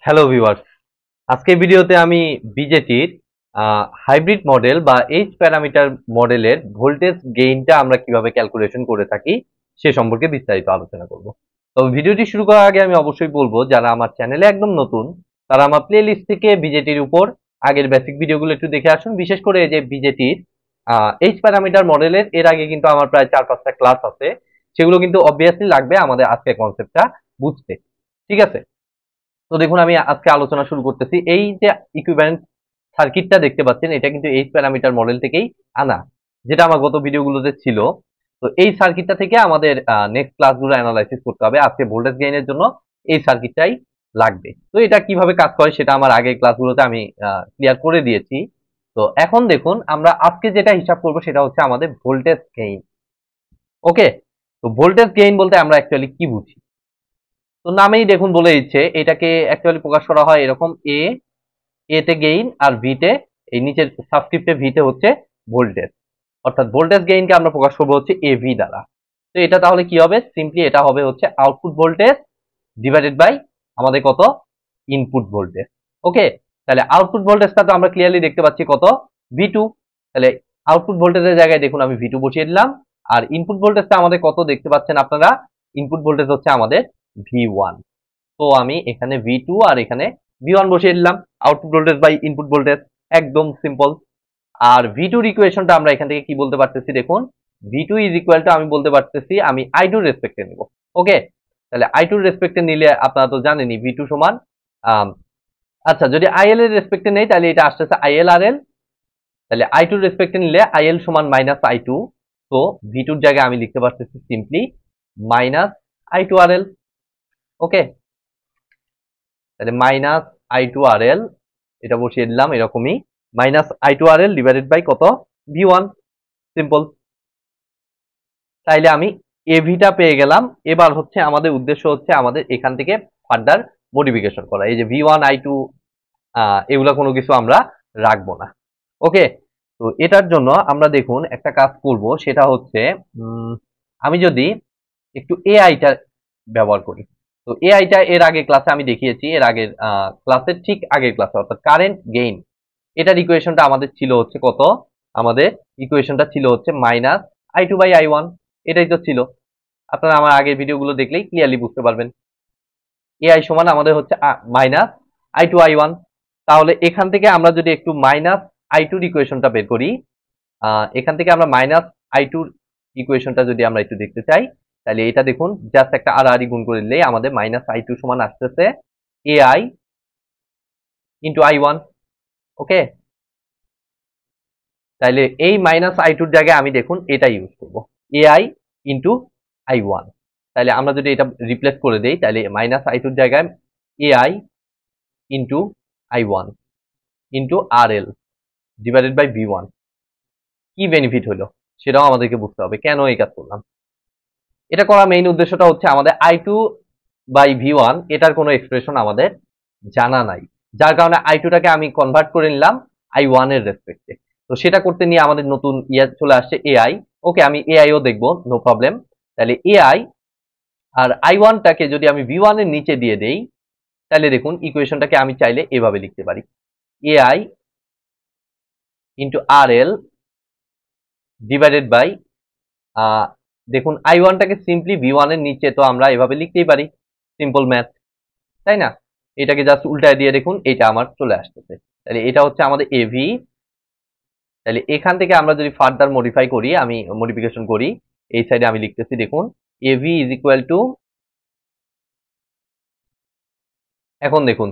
Hello viewers, আজকের ভিডিওতে আমি বিজেটির হাইব্রিড মডেল বা এইচ প্যারামিটার মডেলের ভোল্টেজ গেইনটা আমরা কিভাবে ক্যালকুলেশন করে থাকি সে সম্পর্কে বিস্তারিত আলোচনা করব। তবে ভিডিওটি শুরু করার আগে আমি অবশ্যই বলবো, যারা আমার চ্যানেলে একদম নতুন তারা আমার প্লে লিস্ট থেকে বিজেটির উপর আগের বেসিক ভিডিওগুলো একটু দেখে আসুন। বিশেষ করে এই যে বিজেটির এইচ প্যারামিটার মডেলের এর আগে কিন্তু আমার প্রায় 4-5টা ক্লাস আছে, সেগুলো কিন্তু অবভিয়াসলি লাগবে আমাদের আজকের কনসেপ্টটা বুঝতে। ঠিক আছে, তো দেখুন আমি আজকে আলোচনা শুরু করতেছি। এই যে ইকুইভ্যালেন্ট সার্কিটটা দেখতে পাচ্ছেন, এটা কিন্তু এইচ প্যারামিটার মডেল থেকেই আনা, যেটা আমার গত ভিডিওগুলোতে ছিল। তো এই সার্কিটটা থেকে আমাদের নেক্সট ক্লাসগুলো অ্যানালাইসিস করতে হবে। আজকে ভোল্টেজ গেইনের জন্য এই সার্কিটটাই লাগবে। তো এটা কিভাবে কাজ করে সেটা আমার আগের ক্লাসগুলোতে আমি ক্লিয়ার করে দিয়েছি। তো এখন দেখুন আমরা আজকে যেটা হিসাব করব সেটা হচ্ছে আমাদের ভোল্টেজ গেইন। ওকে, তো ভোল্টেজ গেইন বলতে আমরা অ্যাকচুয়ালি কি বুঝি? তো নামেই দেখুন বলে দিচ্ছে, এটাকে অ্যাকচুয়ালি প্রকাশ করা হয় এরকম, এ তে গেইন আর ভি তে, এই নিচের সাবস্ক্রিপ্টে ভি তে হচ্ছে ভোল্টেজ। অর্থাৎ ভোল্টেজ গেইনকে আমরা প্রকাশ করবো হচ্ছে এভি দ্বারা। তো এটা তাহলে কি হবে? সিম্পলি এটা হবে হচ্ছে আউটপুট ভোল্টেজ ডিভাইডেড বাই আমাদের কত? Input voltage. ওকে, তাহলে আউটপুট ভোল্টেজটা তো আমরা ক্লিয়ারলি দেখতে পাচ্ছি কত? V two. তাহলে আউটপুট ভোল্টেজের জায়গায় দেখুন আমি ভি টু বসিয়ে দিলাম। আর ইনপুট ভোল্টেজটা আমাদের কত দেখতে পাচ্ছেন আপনারা? ইনপুট ভোল্টেজ হচ্ছে আমাদের ভি ওয়ান। তো আমি এখানে ভি টু আর এখানে ভি ওয়ান বসিয়ে দিলাম। Output voltage by input voltage, একদম সিম্পল। আর ভি2 ইকুয়েশনটা আমরা এখান থেকে কি বলতে পারতেছি দেখুন, ভি2 ইজ ইকুয়াল টু আমি বলতে পারতেছি আমি আই2 রেসপেক্টে নিব। ওকে, তাহলে আই2 রেসপেক্টে নিলে আপনারা তো জানেনই ভি2 সমান আচ্ছা, যদি আইএল এর রেসপেক্টে নেই তাহলে এটা আসতেছে আইএল আর এল। তাহলে আই2 রেসপেক্টে নিলে আইএল সমান মাইনাস আই2। তো ভি2 এর জায়গায় আমি লিখতে পারতেছি সিম্পলি মাইনাস আই2 আর এল। ওকে, তাহলে মাইনাস আই2 আর এল এটা বসিয়ে দিলাম এরকমই, minus I two R L divided by কত? ভি1। সিম্পল। তাইলে আমি এভিটা পেয়ে গেলাম। এবার হচ্ছে আমাদের উদ্দেশ্য হচ্ছে আমাদের এখান থেকে ফার্দার মডিফিকেশন করা। এই যে ভি1 আই2 এগুলা কোনো কিছু আমরা রাখবো না। ওকে, তো এটার জন্য আমরা দেখুন একটা কাজ করব, সেটা হচ্ছে আমি যদি একটু এআইটা ব্যবহার করি। তো এআইটা এর আগে ক্লাসে আমি দেখিয়েছি, এর আগের ক্লাসের ঠিক আগের ক্লাসে, অর্থাৎ কারেন্ট গেইন, এটার ইকুয়েশনটা আমাদের ছিল হচ্ছে কত? আমাদের ইকুয়েশনটা ছিল হচ্ছে মাইনাস আই2 বাই আই1। এটাই তো ছিল, আপনারা আমার আগের ভিডিওগুলো দেখলেই ক্লিয়ারলি বুঝতে পারবেন। এআই সমান আমাদের হচ্ছে মাইনাস আই2 আই1। তাহলে এখান থেকে আমরা যদি একটু মাইনাস আই2 ইকুয়েশনটা বের করি, এখান থেকে আমরা মাইনাস আই2 ইকুয়েশনটা যদি আমরা একটু দেখতে চাই, তাহলে এটা দেখুন জাস্ট একটা আর গুণ করে দিলেই আমাদের মাইনাস আই2 সমান আসতেছে এআই ইন্টু আই1। ওকে, তাহলে এই মাইনাস আই2 এর জায়গায় আমি দেখুন এটা ইউজ করব, এআই ইন্টু আই1। তাহলে আমরা যদি এটা রিপ্লেস করে দেই, তাহলে মাইনাস আই2 এর জায়গায় AI into I one into R L divided by V one. কি বেনিফিট হলো সেটাও আমাদেরকে বুঝতে হবে, কেন এই কাজ করলাম। এটা করার মেইন উদ্দেশ্যটা হচ্ছে আমাদের আই2 বাই ভি1 এটার কোনো এক্সপ্রেশন আমাদের জানা নাই, যার কারণে আই2টাকে আমি কনভার্ট করে নিলাম আই1 এর রেসপেক্টে। তো সেটা করতে নিয়ে আমাদের নতুন চলে আসছে এআই। ওকে, আমি এআইও দেখবো, নো প্রবলেম। তাহলে এআই আর আই1টাকে যদি আমি ভি1 এর নিচে দিয়ে দেই, তাহলে দেখুন ইকুয়েশনটাকে আমি চাইলে এভাবে লিখতে পারি, AI into R L divided by, দেখুন আই1টাকে সিম্পলি ভি1 এর নিচে তো আমরা এভাবে লিখতেই পারি, সিম্পল ম্যাথ, তাই না? এটাকে জাস্ট উল্টায় দিয়ে দেখুন এটা আমার চলে আসতেছে। তাহলে এটা হচ্ছে আমাদের এভি। তাহলে এখান থেকে আমরা যদি ফার্দার মডিফাই করি, আমি মডিফিকেশন করি, এই সাইডে আমি লিখতেছি দেখুন এভি ইজ ইকুয়াল টু, এখন দেখুন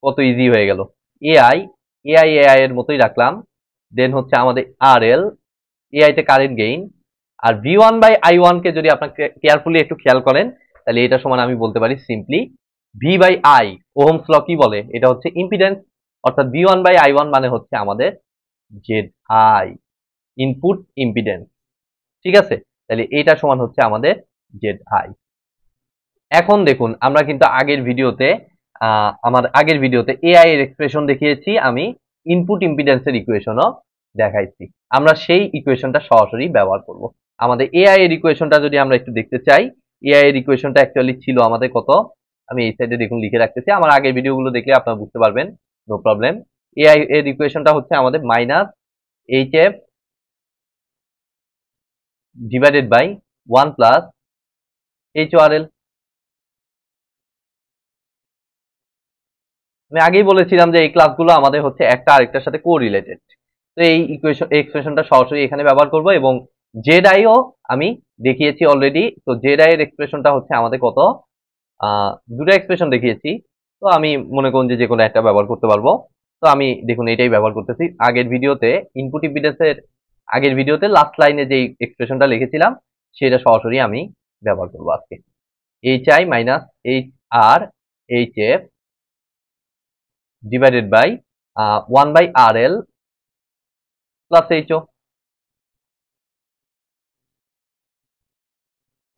কত ইজি হয়ে গেল, এআই এআই এআই এর মতোই রাখলাম, দেন হচ্ছে আমাদের আর এল, এআই তে কারেন্ট গেইন, আর ভি1 বাই আই1 কে যদি আপনাকে কেয়ারফুলি একটু খেয়াল করেন, তাহলে এটা সমান আমি বলতে পারি simply V by I. Ohm's law কি বলে? এটা হচ্ছে ইম্পিডেন্স, অর্থাৎ ভি1 বাই আই1 মানে হচ্ছে আমাদের জেড আই, ইনপুট ইম্পিডেন্স। ঠিক আছে, তাহলে এটা সমান হচ্ছে আমাদের জেড আই। এখন দেখুন আমরা কিন্তু আগের ভিডিওতে আমার আগের ভিডিওতে এআই এর এক্সপ্রেশন দেখিয়েছি, আমি ইনপুট ইম্পিডেন্সের ইকুয়েশনও দেখাইছি। আমরা সেই ইকুয়েশনটা সরাসরি ব্যবহার করব। আমাদের এআই এর ইকুয়েশনটা যদি আমরা একটু দেখতে চাই, এআই এর ইকুয়েশনটা অ্যাকচুয়ালি ছিল আমাদের কত? আমি এই সাইডে দেখুন লিখে রাখতেছি, আমার আগের ভিডিওগুলো দেখলে আপনারা বুঝতে পারবেন, নো প্রবলেম। এআই এর ইকুয়েশনটা হচ্ছে আমাদের minus H F divided by 1 plus H O R L. আমি আগেই বলেছিলাম যে এই ক্লাসগুলো আমাদের হচ্ছে একটা আরেকটার সাথে কোরিলেটেড। তো এই এক্সপ্রেশনটা সরাসরি এখানে ব্যবহার করব, এবং জেড আইও আমি দেখিয়েছি অলরেডি। তো জেড আই এর এক্সপ্রেশনটা হচ্ছে আমাদের কত, দুটো এক্সপ্রেশন দেখিয়েছি। তো আমি মনে করুন যে কোনো একটা ব্যবহার করতে পারবো। তো আমি দেখুন এটাই ব্যবহার করতেছি। আগের ভিডিওতে ইনপুট ইম্পিডেন্সের আগের ভিডিওতে লাস্ট লাইনে যে এক্সপ্রেশনটা লিখেছিলাম সেটা সরাসরি আমি ব্যবহার করবো আজকে। H I minus H R H F divided by 1 by R L plus H O.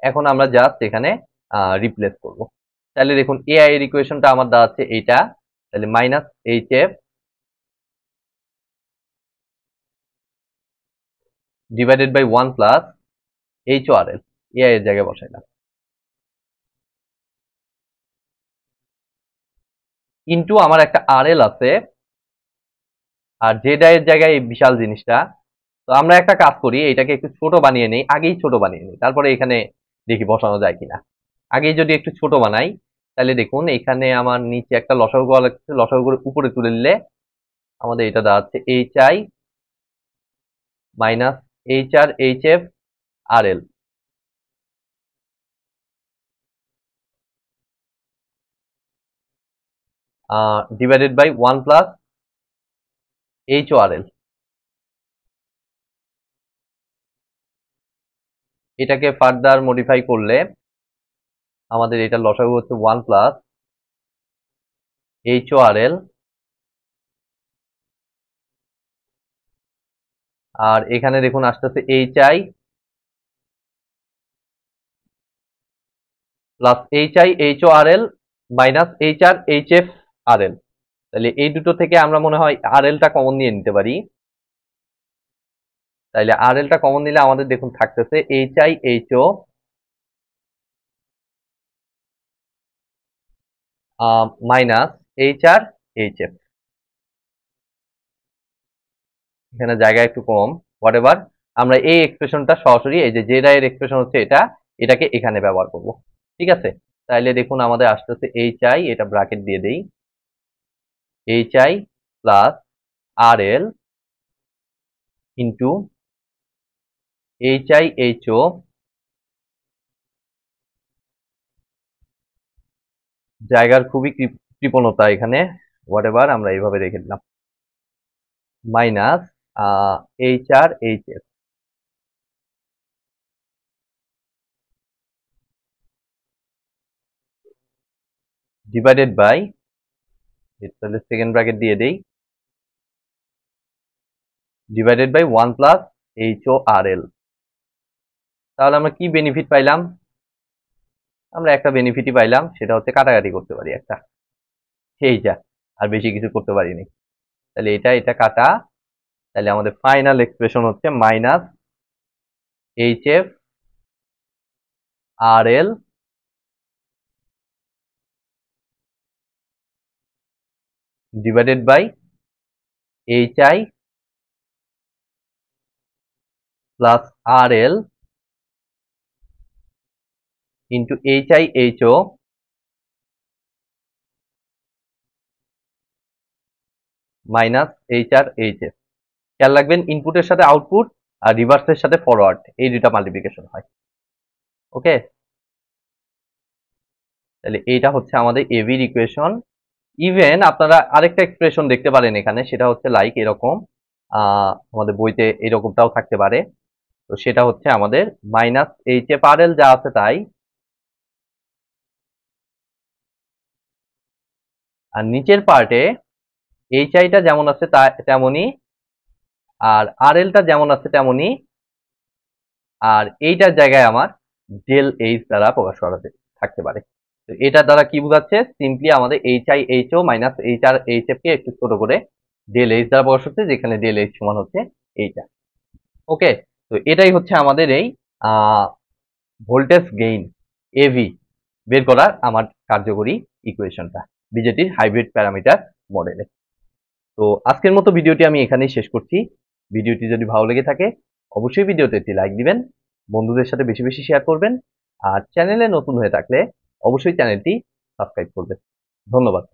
এখন আমরা জাস্ট এখানে রিপ্লেস করব। তাহলে দেখুন এআই এর ইকুয়েশনটা আমার দাঁড়াচ্ছে এইটা, তাহলে minus H F divided by 1 plus H O R L, AI এর জায়গায় বসাইলাম, ইন্টু আমার একটা আর এল আছে, আর জেড আই এর জায়গায় এই বিশাল জিনিসটা। তো আমরা একটা কাজ করি, এটাকে একটু ছোট বানিয়ে নেই, আগেই ছোট বানিয়ে নিই, তারপরে এখানে দেখি বসানো যায় কিনা। আগেই যদি একটু ছোট বানাই, তাহলে দেখুন এখানে আমার নিচে একটা লসাগু করা লাগছে, লসাগু করে উপরে তুলে নিলে আমাদের এটা দাঁড়াচ্ছে H I minus H R H F R L divided by 1 plus H O R L. এটাকে ফার্দার মডিফাই করলে আমাদের এটা লসাগু হচ্ছে 1 প্লাস এইচ ও আর এল, আর এখানে দেখুন আসতেছে H I plus H I H O R L minus H R H F R L. তাহলে এই দুটো থেকে আমরা মনে হয় আর এলটা কমন নিয়ে নিতে পারি। তাহলে আর এলটা কমন নিলে আমাদের দেখুন থাকতেছে H I H O minus H R H F. এখানে জায়গা একটু কম, হোয়াট এভার। আমরা এই এক্সপ্রেশনটা সরাসরি এই যে জেড আই এর এক্সপ্রেশন হচ্ছে এটা, এটাকে এখানে ব্যবহার করব। ঠিক আছে, তাহলে দেখুন আমাদের আসতেছে এইচ আই, এটা ব্র্যাকেট দিয়ে দেই, H I plus R L into H I H O জায়গার খুবই কৃপণতা এখানে, হোয়াট এভার আমরা এইভাবে রেখে দিলাম, minus H R H F divided by, তাহলে সেকেন্ড ব্র্যাকেট দিয়ে দেই, divided by 1 plus H O R L. তাহলে আমরা কি বেনিফিট পাইলাম, আমরা একটা বেনিফিটই পাইলাম, সেটা হচ্ছে কাটাকাটি করতে পারি একটা, এইটা, আর বেশি কিছু করতে পারিনি। তাহলে এটা এটা কাটা, তাহলে আমাদের ফাইনাল এক্সপ্রেশন হচ্ছে minus H F R L divided by H I plus R L into H I H O minus H R H F. খেয়াল রাখবেন ইনপুটের সাথে আউটপুট আর রিভার্সের সাথে ফরওয়ার্ড, এই দুটা মাল্টিপ্লিকেশন হয়। ওকে, তাহলে এইটা হচ্ছে আমাদের এভির ইকুয়েশন। ইভেন আপনারা আরেকটা এক্সপ্রেশন দেখতে পারেন এখানে, সেটা হচ্ছে লাইক এরকম, আমাদের বইতে এরকমটাও থাকতে পারে। তো সেটা হচ্ছে আমাদের মাইনাস এইচ এফ আর এল যা আছে তাই, আর নিচের পার্টে এইচ আইটা যেমন আছে তেমনই, আর আর এলটা যেমন আছে তেমনই, আর এইটার জায়গায় আমার ডেল এইচ দ্বারা প্রকাশ করা থাকতে পারে। তো এটার দ্বারা কি বোঝাচ্ছে, সিম্পলি আমাদের H I H O minus H R H F কে একটু ছোট করে ডেল এইচ দ্বারা প্রকাশ হচ্ছে, যেখানে ডেল এইচ সমান হচ্ছে এইটা। ওকে, তো এটাই হচ্ছে আমাদের এই ভোল্টেজ গেইন এভি, বের করার আমার কার্যকরী ইকুয়েশনটা বিজেটির হাইব্রিড প্যারামিটার মডেলে। তো আজকের মতো ভিডিওটি আমি এখানেই শেষ করছি। ভিডিওটি যদি ভালো লেগে থাকে অবশ্যই ভিডিওতে একটি লাইক দিবেন, বন্ধুদের সাথে বেশি বেশি শেয়ার করবেন, আর চ্যানেলে নতুন হয়ে থাকলে অবশ্যই চ্যানেলটি সাবস্ক্রাইব করবেন। ধন্যবাদ।